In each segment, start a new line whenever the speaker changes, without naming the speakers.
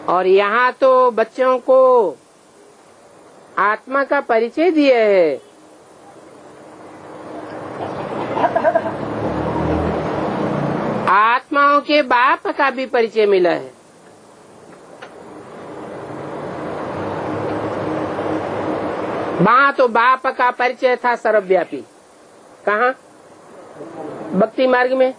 और यहाँ तो बच्चों को आत्मा का परिचय दिया है। आत्माओं के बाप का भी परिचय मिला है। वहाँ तो बाप का परिचय था सर्वव्यापी। कहाँ? भक्ति मार्ग में।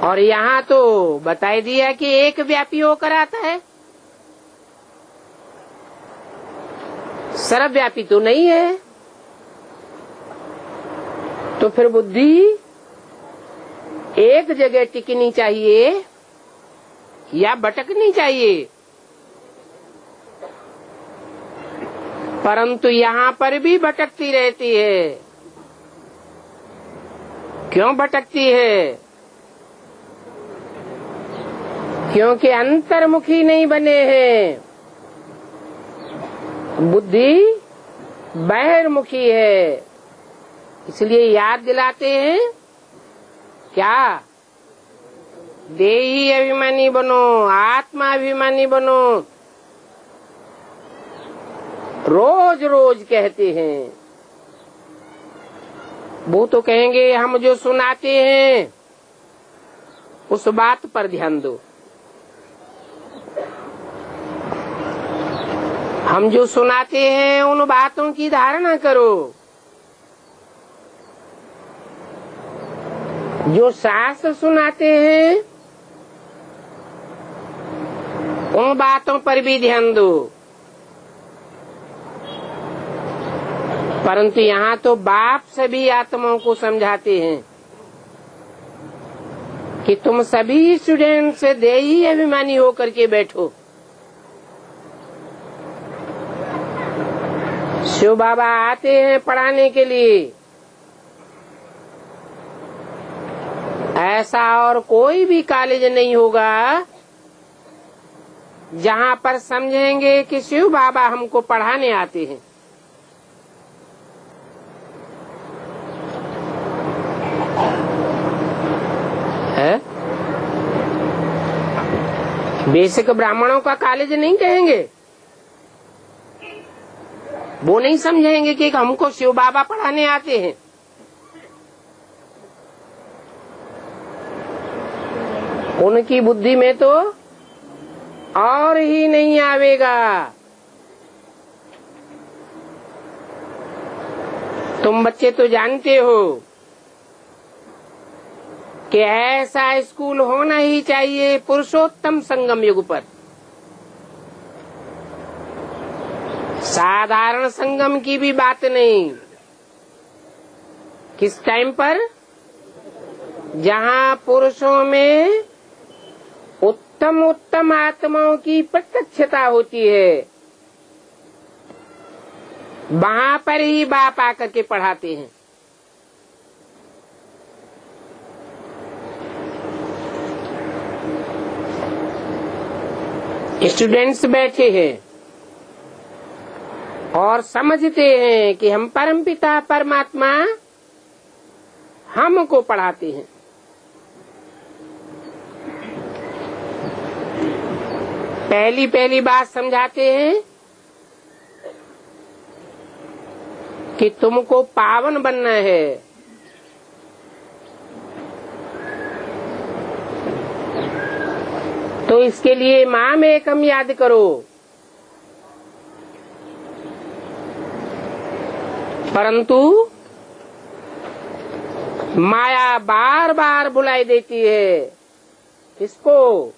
और यहाँ तो बताई दिया कि एक व्यापी होकर आता है, सर्वव्यापी तो नहीं है। तो फिर बुद्धि एक जगह टिकनी चाहिए या भटकनी चाहिए? परंतु यहाँ पर भी भटकती रहती है। क्यों भटकती है? क्योंकि अंतर्मुखी नहीं बने हैं। बुद्धि बहिर्मुखी है। इसलिए याद दिलाते हैं क्या? देही अभिमानी बनो, आत्मा अभिमानी बनो। रोज रोज कहते हैं। वो तो कहेंगे हम जो सुनाते हैं उस बात पर ध्यान दो। हम जो सुनाते हैं उन बातों की धारणा करो। जो शास्त्र सुनाते हैं उन बातों पर भी ध्यान दो। परंतु यहाँ तो बाप सभी आत्माओं को समझाते हैं कि तुम सभी स्टूडेंट से देही अभिमानी होकर के बैठो। शिव बाबा आते हैं पढ़ाने के लिए। ऐसा और कोई भी कॉलेज नहीं होगा जहाँ पर समझेंगे कि शिव बाबा हमको पढ़ाने आते हैं। बेसिक ब्राह्मणों का कॉलेज नहीं कहेंगे। वो नहीं समझेंगे कि हमको शिव बाबा पढ़ाने आते हैं। उनकी बुद्धि में तो और ही नहीं आवेगा। तुम बच्चे तो जानते हो कि ऐसा स्कूल होना ही चाहिए पुरुषोत्तम संगम युग पर। साधारण संगम की भी बात नहीं। किस टाइम पर? जहाँ पुरुषों में उत्तम उत्तम आत्माओं की प्रत्यक्षता होती है, वहाँ पर ही बाप आकर के पढ़ाते हैं। स्टूडेंट्स बैठे हैं और समझते हैं कि हम परमपिता परमात्मा हमको पढ़ाते हैं। पहली पहली बात समझाते हैं कि तुमको पावन बनना है। तो इसके लिए माम एकम याद करो। परंतु माया बार बार बुलाई देती है। किसको?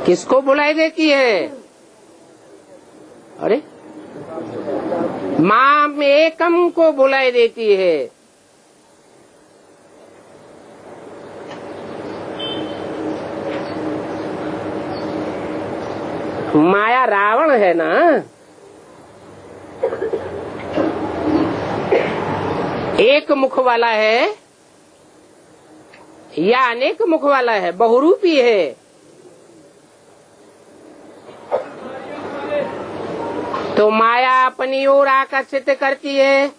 किसको बुलाई देती है? अरे माम एकम को बुलाई देती है। माया रावण है ना। एक मुख वाला है या अनेक मुख वाला है? बहुरूपी है। तो माया अपनी ओर आकर्षित करती है।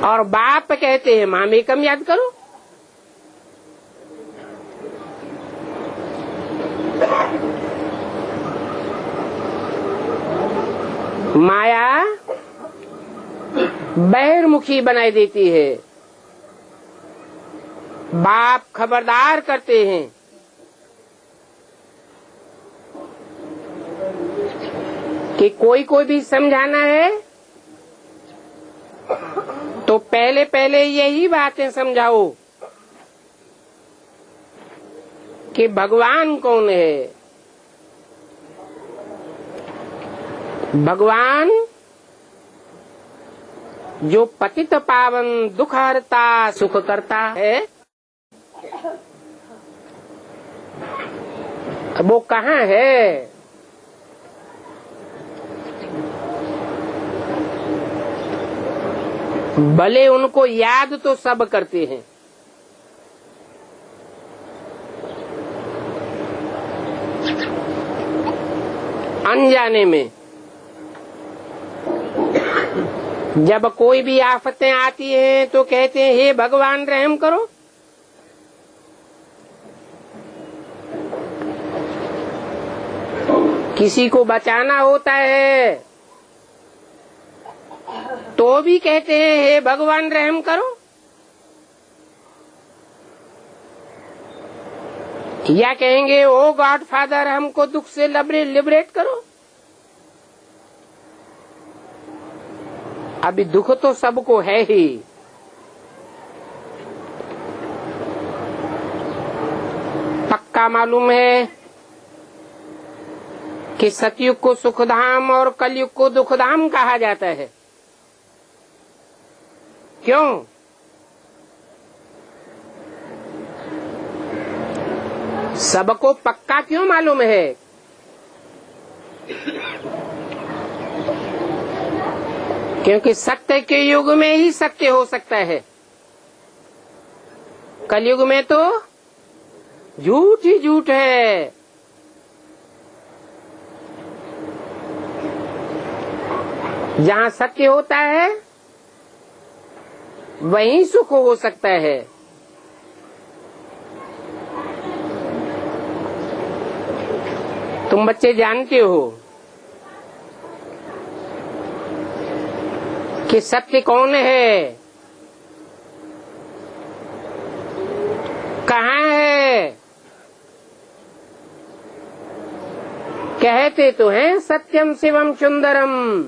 और बाप कहते हैं माम एकम याद करो। माया बहिर्मुखी बनाई देती है। बाप खबरदार करते हैं कि कोई भी समझाना है तो पहले पहले यही बातें समझाओ कि भगवान कौन है। भगवान जो पतित पावन दुख हरता सुख करता है, वो कहाँ है? भले उनको याद तो सब करते हैं, अनजाने में जब कोई भी आफतें आती हैं तो कहते हैं हे भगवान रहम करो। किसी को बचाना होता है तो भी कहते हैं हे भगवान रहम करो। या कहेंगे ओ गॉड फादर हमको दुख से लिबरेट करो। अभी दुख तो सबको है ही, पक्का मालूम है कि सतयुग को सुखधाम और कलयुग को दुखधाम कहा जाता है। क्यों? सबको पक्का क्यों मालूम है? क्योंकि सत्य के युग में ही सत्य हो सकता है, कलयुग में तो झूठ ही झूठ है। जहाँ सत्य होता है वहीं सुख हो सकता है। तुम बच्चे जानते हो कि सत्य कौन है, कहाँ है? कहते तो हैं सत्यम शिवम सुंदरम,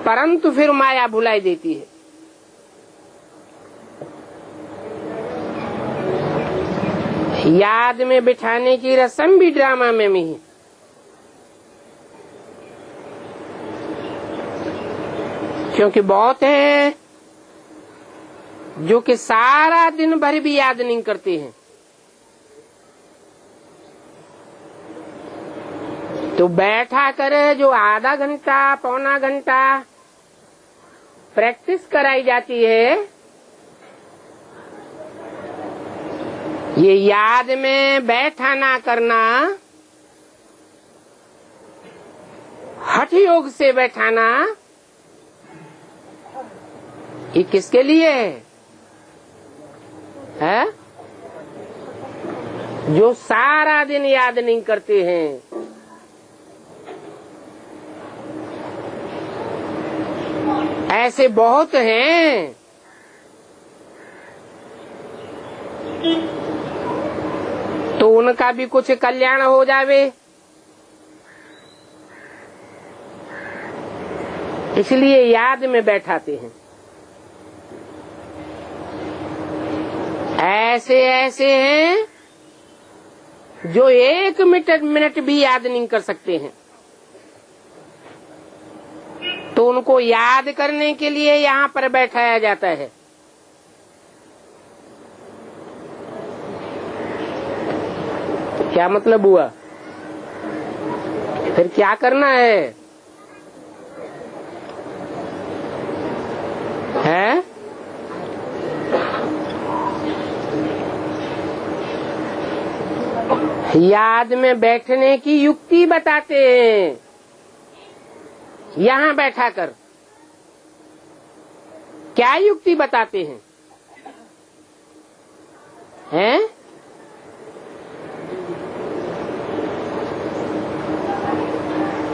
परंतु फिर माया भुलाई देती है। याद में बिठाने की रस्म भी ड्रामा में ही है। क्योंकि बहुत हैं जो कि सारा दिन भर भी याद नहीं करते हैं, तो बैठा करे जो आधा घंटा पौना घंटा प्रैक्टिस कराई जाती है, ये याद में बैठा ना करना, हठ योग से बैठाना, ये किसके लिए है? जो सारा दिन याद नहीं करते हैं। ऐसे बहुत हैं। तो उनका भी कुछ कल्याण हो जावे, इसलिए याद में बैठाते हैं। ऐसे ऐसे हैं जो 1 मिनट भी याद नहीं कर सकते हैं, तो उनको याद करने के लिए यहाँ पर बैठाया जाता है। क्या मतलब हुआ? फिर क्या करना है? हैं? याद में बैठने की युक्ति बताते हैं। यहाँ बैठा कर क्या युक्ति बताते हैं?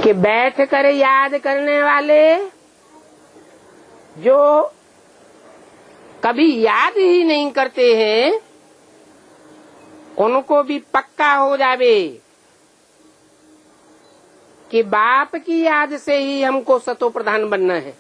कि बैठ कर याद करने वाले जो कभी याद ही नहीं करते हैं, उनको भी पक्का हो जावे कि बाप की याद से ही हमको सतो प्रधान बनना है।